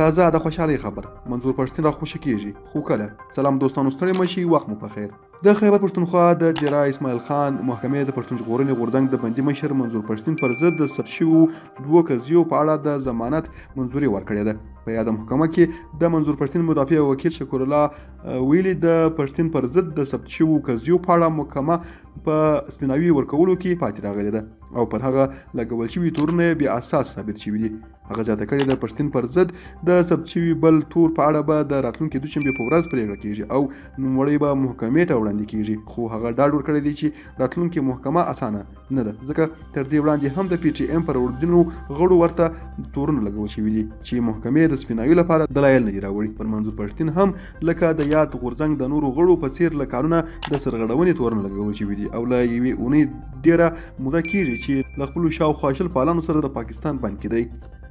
تازه د خوشحالۍ خبر منظور پښتین راخوشي کیږي خو کله سلام دوستانو ستړي مشي وخت مو په خیر د خیبر پښتونخوا د جرا اسماعیل خان محکمې د پښتون ژغورنې غورځنګ د بندي مشر منظور پښتین پر ضد د ثبت شویو 2 قضیو په اړه د ضمانت منظوري ورکړې ده په یاده محکمه کې د منظور پښتین مدافع وکیل شکر الله ویلي د پښتین پر ضد د ثبت شویو قضیو په اړه محکمه په سپیناوي ورکولو کې پاتې راغلې ده او پر هغه لګول شوي تورونه بې اساس ثابت شوي دي هغه زیاته کړې د پښتین پر ضد د ثبت شوي بل تور په اړه به د راتلونکي دوشنبې په ورځ پرېکړه کیږي او نوموړی به محکمې ته وړاندې کیږي خو هغه ډاډ ورکړی دی چې راتلونکي محکمه اسانه نه ده ځکه تر دې وړاندې هم د پی ټی ایم پر وړاندینو غړو ورته تورونه لګول شوي دي چې محکمې د سپیناوي لپاره دلایل نه دي راوړي پر منظور پښتین هم لکه د یاد غورځنګ د نورو غړو په څیر له کارونه د سرغړونې تورونه لګول شوي دي او له یوې اونۍ ډیره موده کیږي چې له خپلو شاوخوا شل پالانو سره د پاکستان بند کې دی